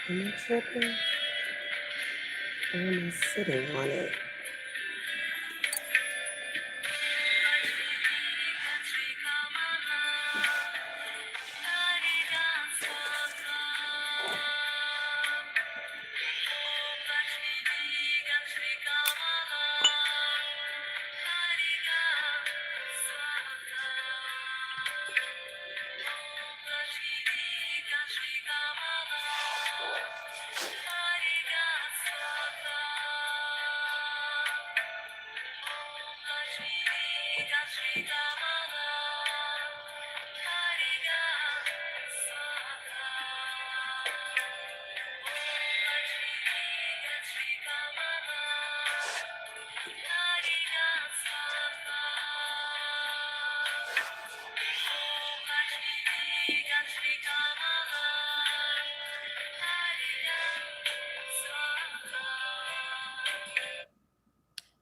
Am I tripping? Or am I sitting on it?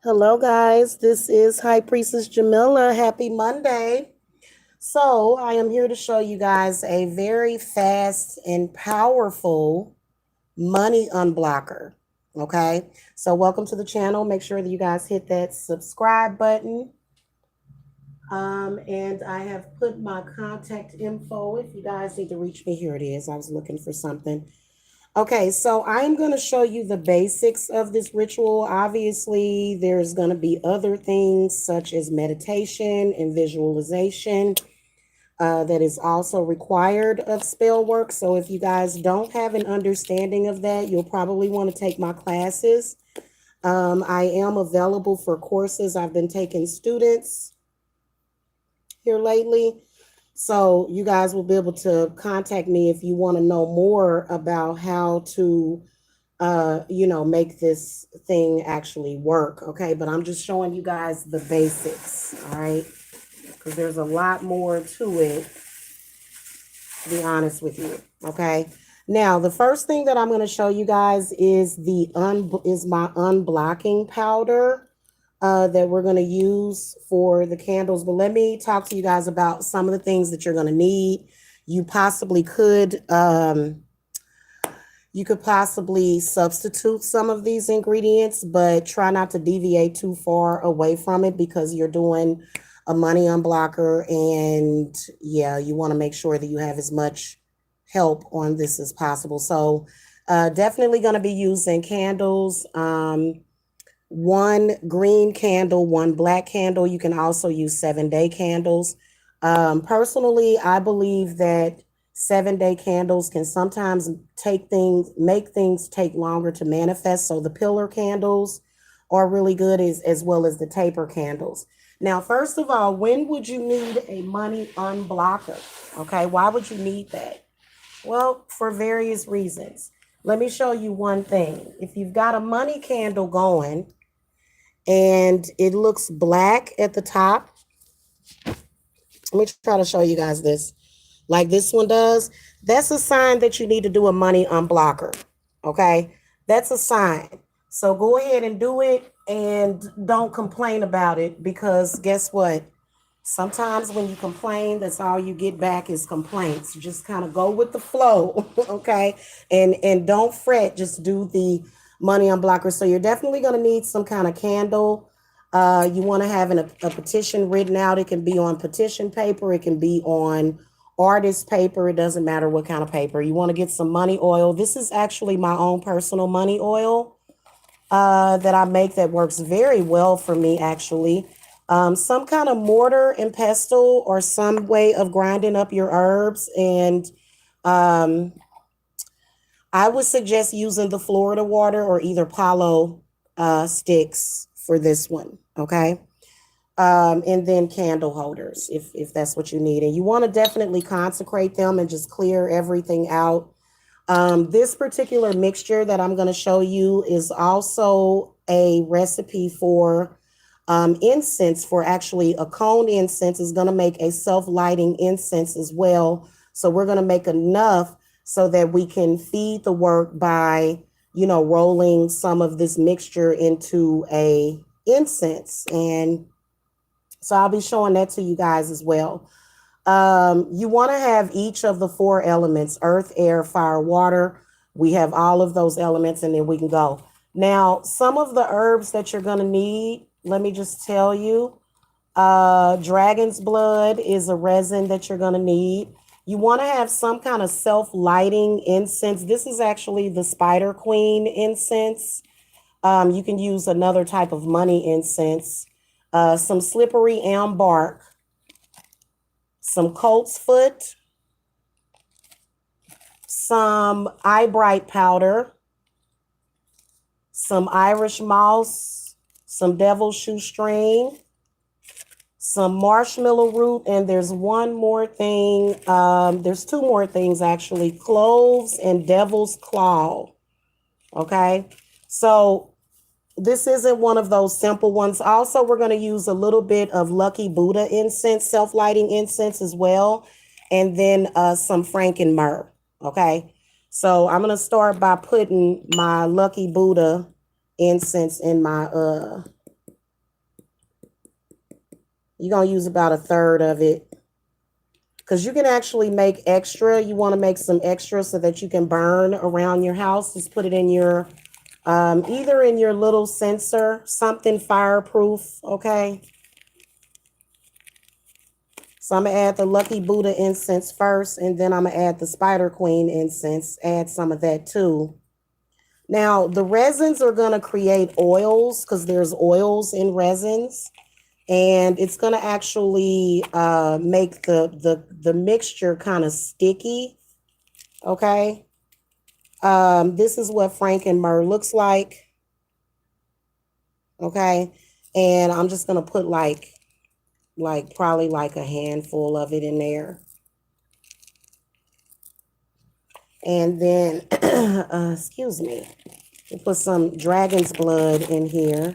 Hello, guys. This is High Priestess Jamila. Happy Monday. So, I am here to show you guys a very fast and powerful money unblocker. Okay. So, welcome to the channel. Make sure that you guys hit that subscribe button. And I have put my contact info. If you guys need to reach me, here it is. I was looking for something. Okay, so I'm going to show you the basics of this ritual. Obviously, there's going to be other things such as meditation and visualization that is also required of spell work. So if you guys don't have an understanding of that, you'll probably want to take my classes. I am available for courses. I've been taking students here lately. So you guys will be able to contact me if you want to know more about how to, make this thing actually work. Okay. But I'm just showing you guys the basics. All right. Because there's a lot more to it, to be honest with you. Okay. Now, the first thing that I'm going to show you guys is my unblocking powder that we're going to use for the candles. But let me talk to you guys about some of the things that you're going to need. You possibly could substitute some of these ingredients, but try not to deviate too far away from it because you're doing a money unblocker, and yeah, you want to make sure that you have as much help on this as possible. So definitely going to be using candles. One green candle, one black candle. You can also use 7-day candles. Personally, I believe that 7-day candles can sometimes make things take longer to manifest. So the pillar candles are really good as well as the taper candles. Now, first of all, when would you need a money unblocker? Okay, why would you need that? Well, for various reasons. Let me show you one thing. If you've got a money candle going, and it looks black at the top. Let me try to show you guys this. Like this one does. That's a sign that you need to do a money unblocker. Okay? That's a sign. So go ahead and do it and don't complain about it because guess what? Sometimes when you complain, that's all you get back is complaints. Just kind of go with the flow, okay? And don't fret, just do the money unblocker. So you're definitely going to need some kind of candle. You want to have a petition written out. It can be on petition paper. It can be on artist paper. It doesn't matter what kind of paper. You want to get some money oil. This is actually my own personal money oil that I make that works very well for me, actually. Some kind of mortar and pestle or some way of grinding up your herbs. And um, I would suggest using the Florida water or either Palo sticks for this one. Okay. And then candle holders if that's what you need. And you want to definitely consecrate them and just clear everything out. This particular mixture that I'm going to show you is also a recipe for incense, for actually a cone incense is going to make a self-lighting incense as well. So we're going to make enough so that we can feed the work by, rolling some of this mixture into a incense. And so I'll be showing that to you guys as well. You want to have each of the 4 elements, earth, air, fire, water. We have all of those elements, and then we can go. Now, some of the herbs that you're going to need, let me just tell you. Dragon's blood is a resin that you're going to need. You want to have some kind of self-lighting incense. This is actually the Spider Queen incense. You can use another type of money incense. Some slippery elm bark, some colt's foot, some eye bright powder, some Irish moss, some devil's shoestring, some marshmallow root, and there's one more thing. There's two more things actually: cloves and devil's claw. Okay, so this isn't one of those simple ones. Also, we're going to use a little bit of Lucky Buddha incense, self-lighting incense as well, and then some Franken myrrh. Okay, so I'm going to start by putting my Lucky Buddha incense in my you're going to use about a third of it, because you can actually make extra. You want to make some extra so that you can burn around your house. Just put it in your, either in your little censer, something fireproof, okay? So I'm going to add the Lucky Buddha incense first, and then I'm going to add the Spider Queen incense, add some of that too. Now, the resins are going to create oils, because there's oils in resins. And it's going to actually make the mixture kind of sticky. Okay. This is what Franken myrrh looks like. Okay. And I'm just going to put like probably like a handful of it in there. And then, excuse me, we'll put some dragon's blood in here.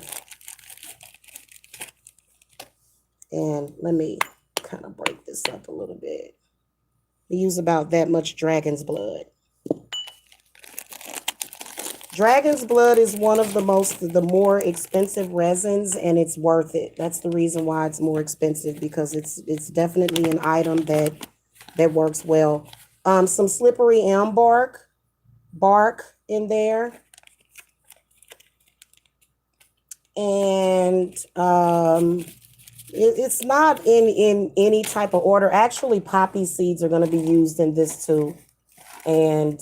And let me kind of break this up a little bit. We use about that much dragon's blood. Dragon's blood is one of the more expensive resins, and it's worth it. That's the reason why it's more expensive, because it's definitely an item that works well. Some slippery elm bark in there. And it's not in any type of order. Actually, poppy seeds are going to be used in this too. And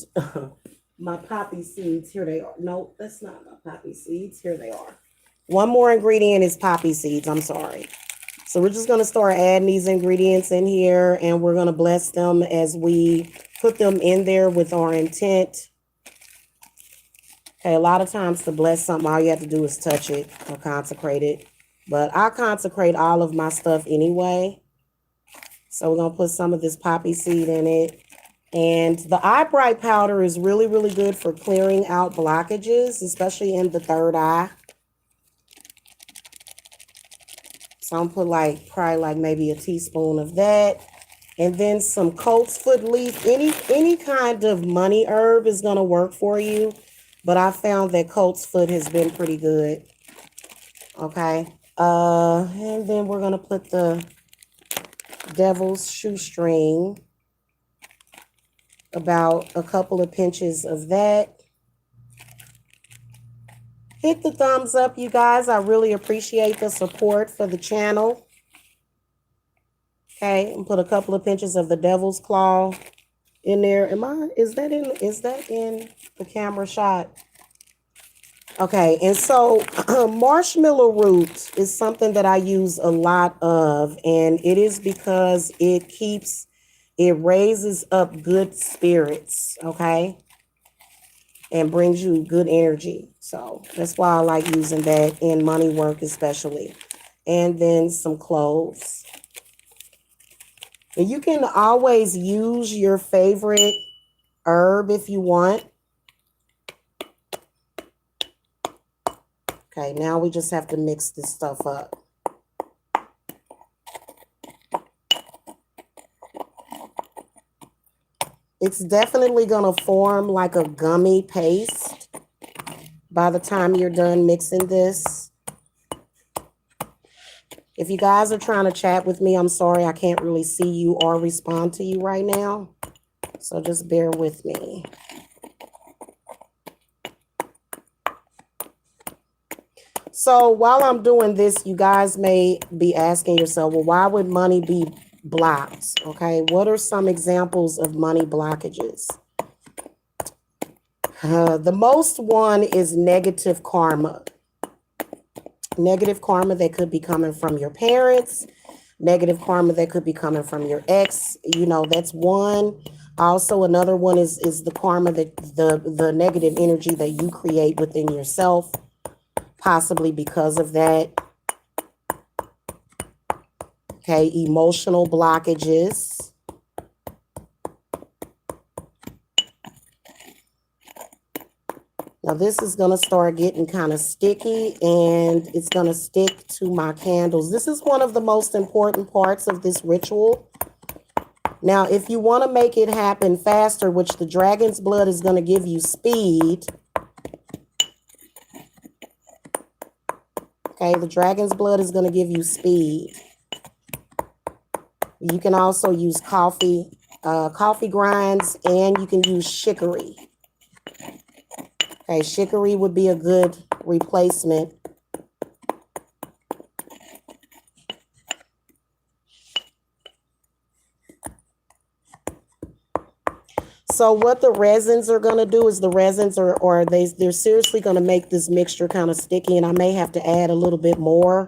my poppy seeds, here they are. No, that's not my poppy seeds. Here they are. One more ingredient is poppy seeds. I'm sorry. So we're just going to start adding these ingredients in here, and we're going to bless them as we put them in there with our intent. Okay, a lot of times to bless something, all you have to do is touch it or consecrate it. But I consecrate all of my stuff anyway. So we're going to put some of this poppy seed in it. And the eye bright powder is really, really good for clearing out blockages, especially in the third eye. So I'm going to put probably like maybe a teaspoon of that. And then some colt's foot leaf. Any kind of money herb is going to work for you. But I found that colt's foot has been pretty good. Okay. And then we're going to put the devil's shoestring, about a couple of pinches of that. Hit the thumbs up, you guys. I really appreciate the support for the channel. Okay, and put a couple of pinches of the devil's claw in there. Is that in the camera shot? Okay, and so marshmallow root is something that I use a lot of, and it is because it raises up good spirits, okay, and brings you good energy. So that's why I like using that in money work especially. And then some cloves. And you can always use your favorite herb if you want. Okay, now we just have to mix this stuff up. It's definitely going to form like a gummy paste by the time you're done mixing this. If you guys are trying to chat with me, I'm sorry I can't really see you or respond to you right now. So just bear with me. So while I'm doing this, you guys may be asking yourself, well, why would money be blocked? Okay, what are some examples of money blockages? The most one is negative karma. Negative karma that could be coming from your parents, negative karma that could be coming from your ex. You know, that's one. Also, another one is the karma that the negative energy that you create within yourself, possibly because of that. Okay, emotional blockages. Now this is going to start getting kind of sticky and it's going to stick to my candles. This is one of the most important parts of this ritual. Now, if you want to make it happen faster, which the dragon's blood is going to give you speed. Okay, the dragon's blood is going to give you speed. You can also use coffee grinds, and you can use chicory. Okay, chicory would be a good replacement. So what the resins are going to do is they're seriously going to make this mixture kind of sticky, and I may have to add a little bit more.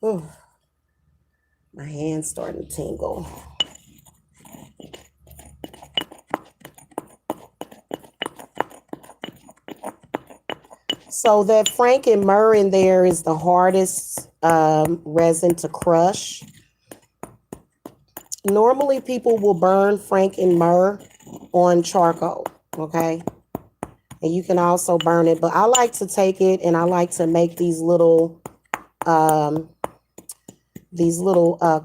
Ooh, my hand's starting to tingle. So that frank and myrrh in there is the hardest resin to crush. Normally people will burn frank and myrrh on charcoal, okay? And you can also burn it, but I like to take it and I like to make these little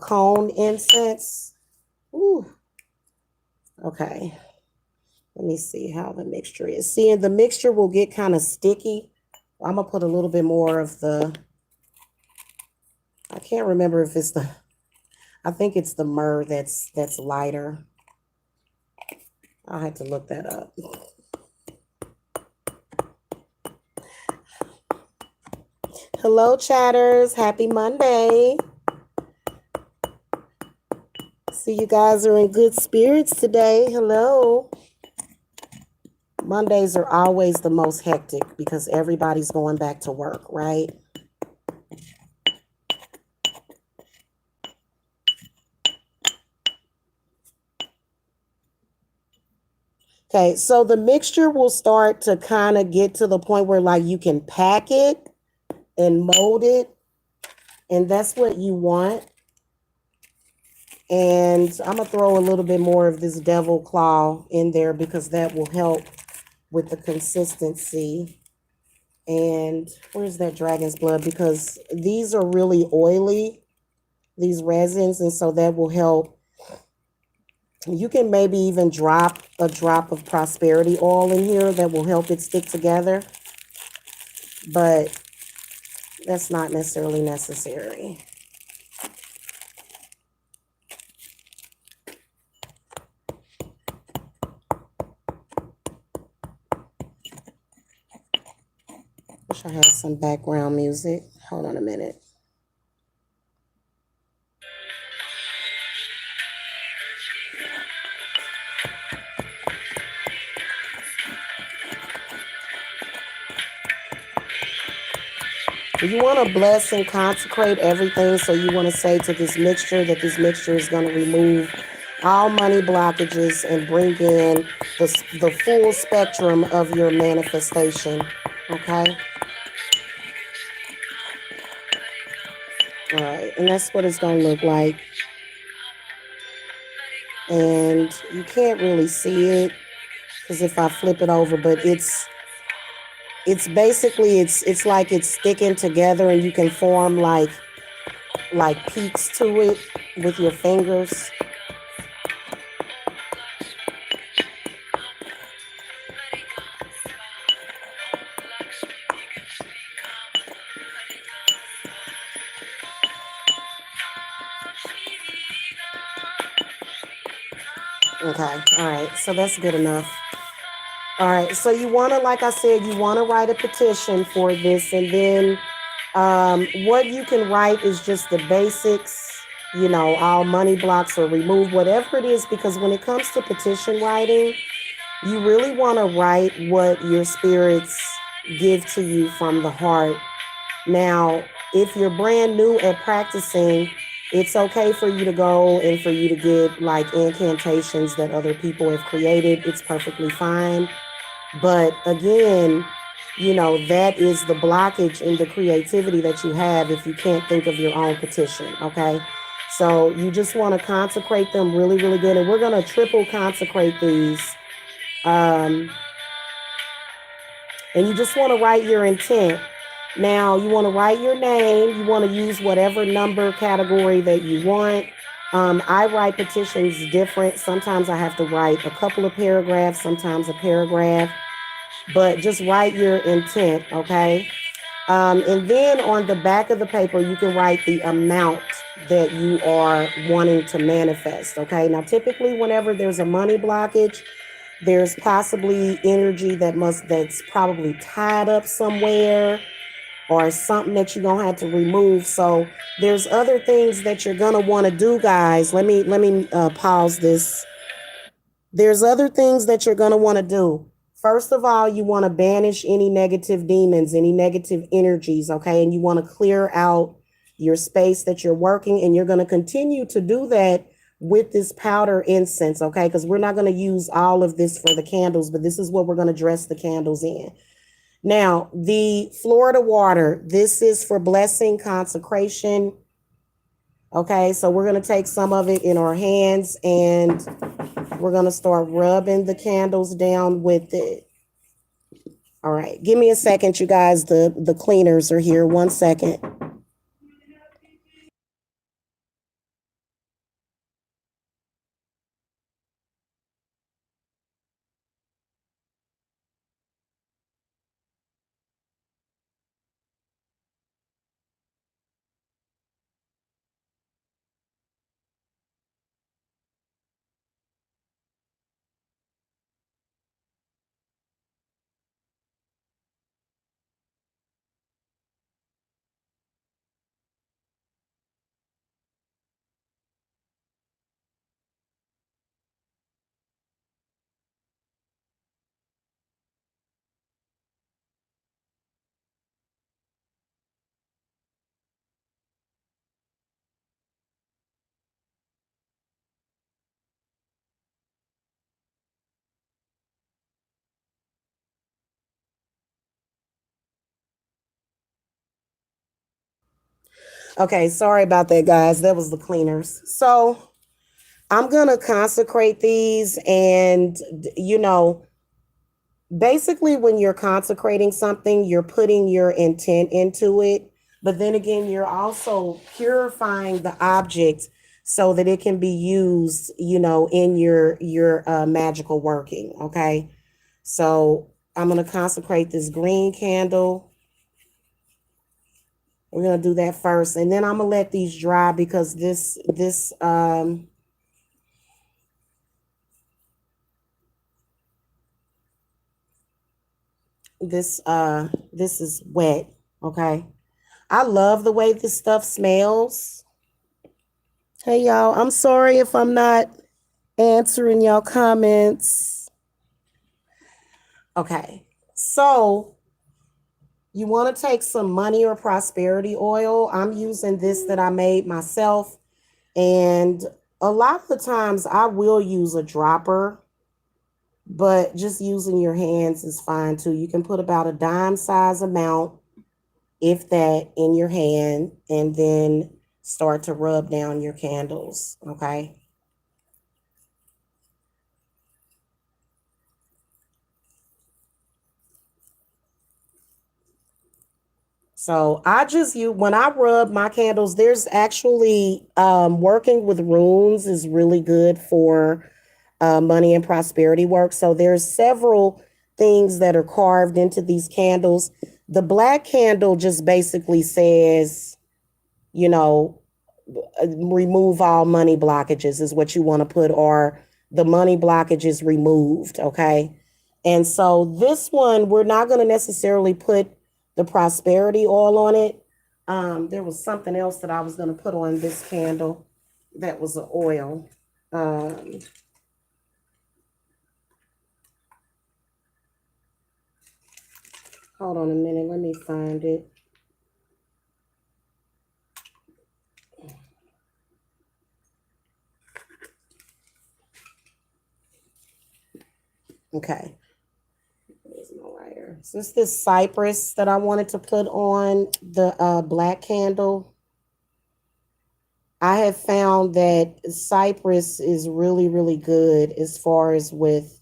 cone incense. Ooh. Okay. Let me see how the mixture is. See, and the mixture will get kind of sticky. I'm going to put a little bit more of I can't remember if it's I think it's the myrrh that's lighter. I'll have to look that up. Hello, chatters. Happy Monday. See, you guys are in good spirits today. Hello. Mondays are always the most hectic because everybody's going back to work, right? Okay, so the mixture will start to kind of get to the point where like you can pack it and mold it, and that's what you want. And I'm going to throw a little bit more of this devil claw in there because that will help with the consistency. And where's that dragon's blood? Because these are really oily, these resins, and so that will help. You can maybe even drop a drop of prosperity oil in here that will help it stick together, but that's not necessarily necessary. Wish I had some background music. Hold on a minute. You want to bless and consecrate everything. So you want to say to this mixture that this mixture is going to remove all money blockages and bring in the full spectrum of your manifestation. Okay. All right. And that's what it's going to look like. And you can't really see it because if I flip it over, but it's basically it's like it's sticking together and you can form like peaks to it with your fingers. Okay. All right. So that's good enough. All right. So you want to, like I said, you want to write a petition for this, and then what you can write is just the basics. All money blocks or remove whatever it is, because when it comes to petition writing, you really want to write what your spirits give to you from the heart. Now, if you're brand new at practicing, it's okay for you to go and for you to get like incantations that other people have created. It's perfectly fine. But again, that is the blockage in the creativity that you have if you can't think of your own petition. Okay. So you just want to consecrate them really, really good. And we're going to triple consecrate these. Um, and you just want to write your intent. Now, you want to write your name. You want to use whatever number category that you want. I write petitions different. Sometimes I have to write a couple of paragraphs, sometimes a paragraph, but just write your intent, okay? And then on the back of the paper, you can write the amount that you are wanting to manifest, okay? Now, typically, whenever there's a money blockage, there's possibly energy that's probably tied up somewhere, or something that you're gonna have to remove. So there's other things that you're gonna want to do, guys. Let me pause this. There's other things that you're going to want to do. First of all, you want to banish any negative demons, any negative energies, okay? And you want to clear out your space that you're working, and you're going to continue to do that with this powder incense, okay? Because we're not going to use all of this for the candles, but this is what we're going to dress the candles in. Now, the Florida water, this is for blessing, consecration. Okay, so we're going to take some of it in our hands, and we're going to start rubbing the candles down with it. All right, give me a second, you guys. The cleaners are here. 1 second. Okay, sorry about that, guys. That was the cleaners. So I'm going to consecrate these, and, you know, basically when you're consecrating something, you're putting your intent into it, but then again, you're also purifying the object so that it can be used, in your magical working. Okay, so I'm going to consecrate this green candle. We're going to do that first, and then I'm going to let these dry, because this is wet. Okay, I love the way this stuff smells. Hey y'all, I'm sorry if I'm not answering y'all comments. Okay, so you want to take some money or prosperity oil. I'm using this that I made myself, and a lot of the times I will use a dropper, but just using your hands is fine too. You can put about a dime size amount, if that, in your hand, and then start to rub down your candles. Okay. So I just you when I rub my candles, there's actually working with runes is really good for money and prosperity work. So there's several things that are carved into these candles. The black candle just basically says, you know, remove all money blockages is what you want to put, or the money blockage is removed. Okay. And so this one, we're not going to necessarily put the prosperity oil on it. There was something else that I was going to put on this candle that was an oil. Hold on a minute. Let me find it. Okay. There's no lighter. So it's this cypress that I wanted to put on the black candle. I have found that cypress is really, really good as far as with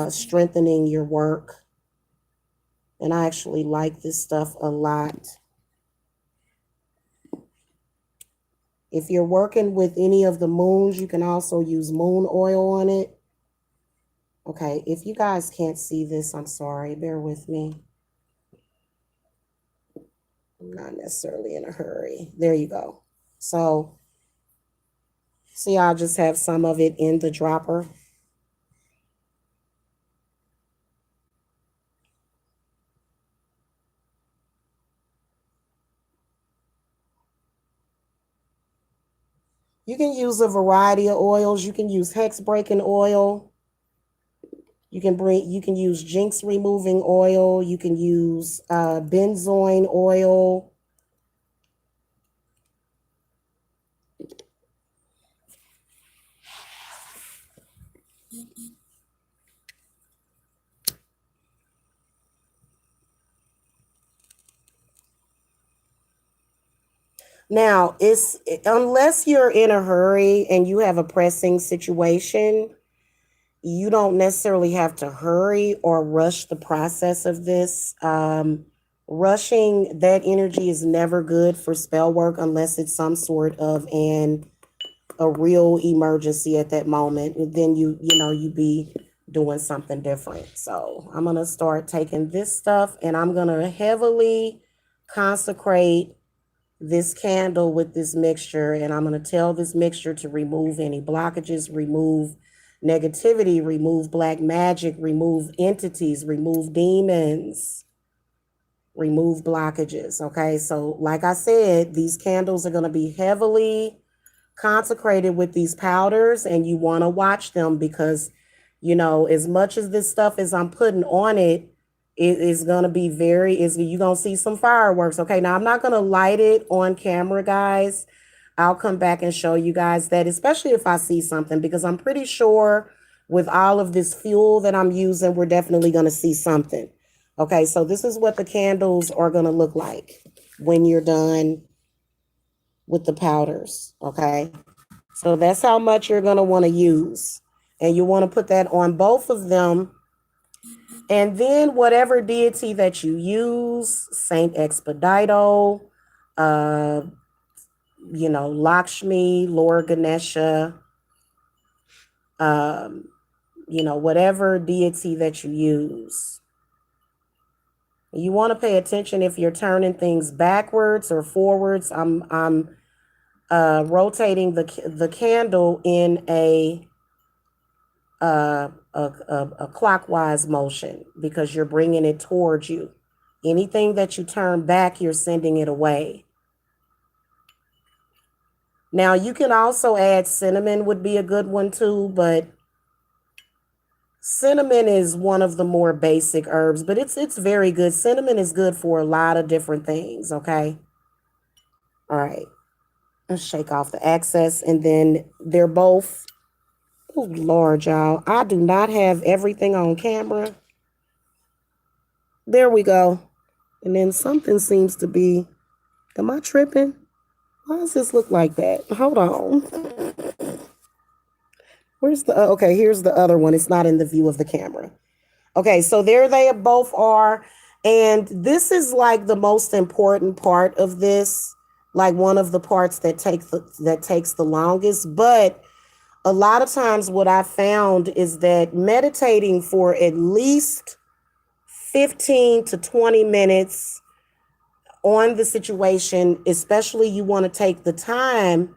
strengthening your work. And I actually like this stuff a lot. If you're working with any of the moons, you can also use moon oil on it. Okay, if you guys can't see this, I'm sorry. Bear with me. I'm not necessarily in a hurry. There you go. So, see, I'll just have some of it in the dropper. You can use a variety of oils. You can use hex breaking oil. You can use jinx removing oil. You can use benzoin oil. Now, it's unless you're in a hurry and you have a pressing situation, you don't necessarily have to hurry or rush the process of this. Rushing that energy is never good for spell work unless it's some sort of a real emergency at that moment. Then you be doing something different. So I'm gonna start taking this stuff and I'm gonna heavily consecrate this candle with this mixture, and I'm going to tell this mixture to remove any blockages, remove negativity, remove black magic, remove entities, remove demons, remove blockages. Okay, so like I said, these candles are going to be heavily consecrated with these powders, and you want to watch them because, as much as this stuff as I'm putting on it, it is going to be you're going to see some fireworks. Okay, now I'm not going to light it on camera, guys. I'll come back and show you guys that, especially if I see something, because I'm pretty sure with all of this fuel that I'm using, we're definitely going to see something. Okay, so this is what the candles are going to look like when you're done with the powders. Okay, so that's how much you're going to want to use. And you want to put that on both of them. And then whatever deity that you use, Saint Expedito, Lakshmi, Lord Ganesha, whatever deity that you use. You want to pay attention if you're turning things backwards or forwards. I'm rotating the candle in a clockwise motion because you're bringing it towards you. Anything that you turn back, you're sending it away. Now, you can also add cinnamon would be a good one too, but cinnamon is one of the more basic herbs, but it's very good. Cinnamon is good for a lot of different things, okay? All right. Let's shake off the excess, and then they're both, oh Lord, y'all, I do not have everything on camera. There we go. And then something seems to be, am I tripping? Why does this look like that? Hold on. Where's okay, here's the other one. It's not in the view of the camera. Okay, so there they both are. And this is like the most important part of this, like one of the parts that takes the longest. But a lot of times what I found is that meditating for at least 15 to 20 minutes on the situation, especially you want to take the time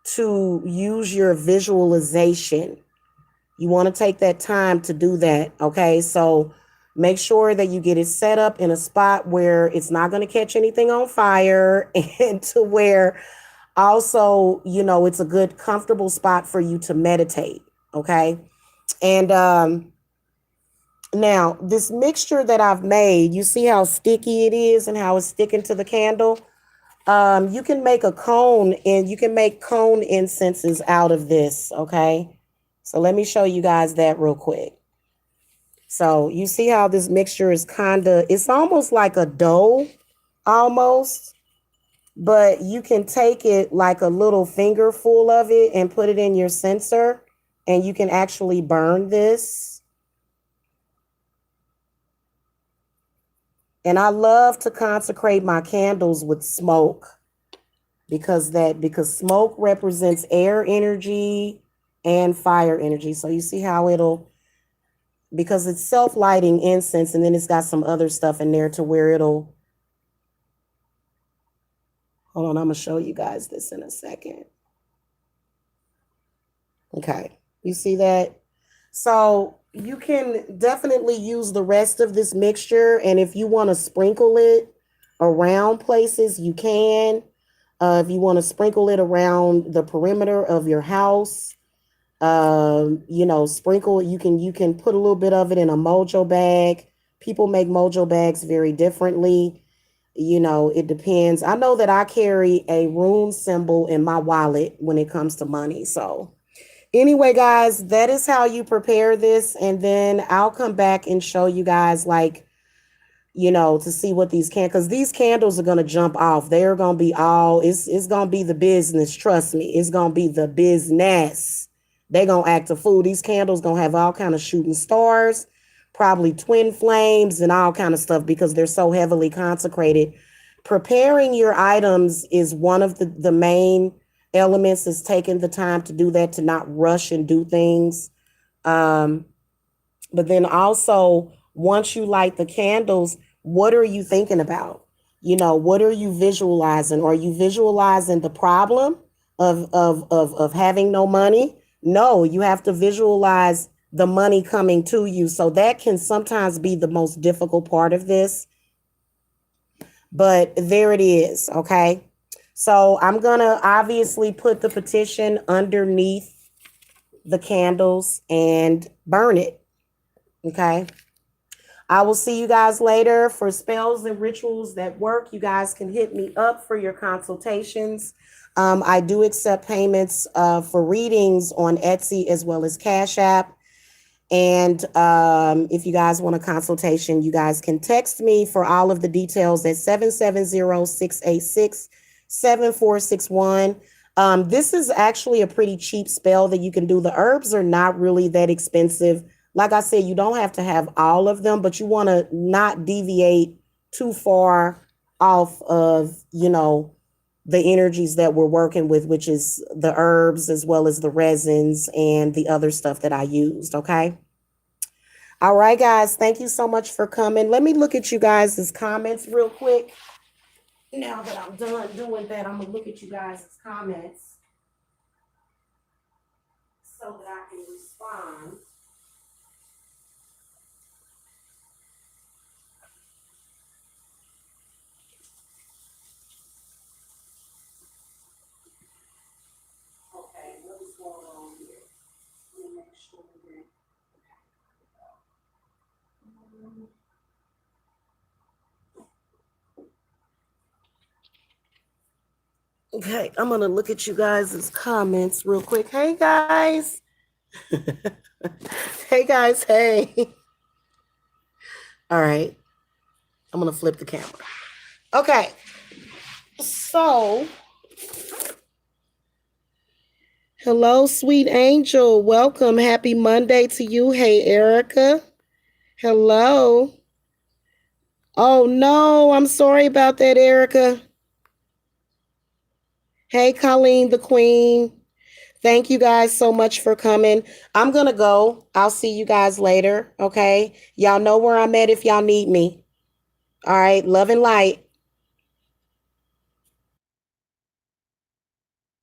to use your visualization. You want to take that time to do that. Okay. So make sure that you get it set up in a spot where it's not going to catch anything on fire and to where also, it's a good, comfortable spot for you to meditate. Okay. And now, this mixture that I've made, you see how sticky it is and how it's sticking to the candle? You can make a cone and you can make cone incenses out of this, okay? So let me show you guys that real quick. So you see how this mixture is it's almost like a dough, almost, but you can take it like a little finger full of it and put it in your censer, and you can actually burn this. And I love to consecrate my candles with smoke because smoke represents air energy and fire energy. So you see how because it's self-lighting incense, and then it's got some other stuff in there to where hold on, I'm going to show you guys this in a second. Okay, you see that? So you can definitely use the rest of this mixture, and if you want to sprinkle it around places, you can. If you want to sprinkle it around the perimeter of your house, sprinkle. You can put a little bit of it in a mojo bag. People make mojo bags very differently. It depends. I know that I carry a rune symbol in my wallet when it comes to money. So anyway, guys, that is how you prepare this. And then I'll come back and show you guys to see what because these candles are going to jump off. They're going to be it's going to be the business. Trust me. It's going to be the business. They're going to act a fool. These candles going to have all kind of shooting stars, probably twin flames and all kind of stuff because they're so heavily consecrated. Preparing your items is one of the main elements, is taking the time to do that, to not rush and do things. But then also, once you light the candles, what are you thinking about? What are you visualizing? Are you visualizing the problem of having no money? No, you have to visualize the money coming to you. So that can sometimes be the most difficult part of this. But there it is, okay? So I'm going to obviously put the petition underneath the candles and burn it, okay? I will see you guys later. For spells and rituals that work, you guys can hit me up for your consultations. I do accept payments for readings on Etsy as well as Cashapp. And if you guys want a consultation, you guys can text me for all of the details at 770-686-7461. This is actually a pretty cheap spell that you can do. The herbs are not really that expensive. Like I said, you don't have to have all of them, but you want to not deviate too far off of, the energies that we're working with, which is the herbs as well as the resins and the other stuff that I used. Okay. All right, guys. Thank you so much for coming. Let me look at you guys' comments real quick. Now that I'm done doing that, I'm going to look at you guys' comments so that I can respond. Okay, I'm going to look at you guys' comments real quick. Hey, guys. Hey, guys. Hey. All right. I'm going to flip the camera. Okay. So, hello, sweet angel. Welcome. Happy Monday to you. Hey, Erica. Hello. Oh, no. I'm sorry about that, Erica. Hey, Colleen the Queen. Thank you guys so much for coming. I'm going to go. I'll see you guys later. Okay. Y'all know where I'm at if y'all need me. All right. Love and light.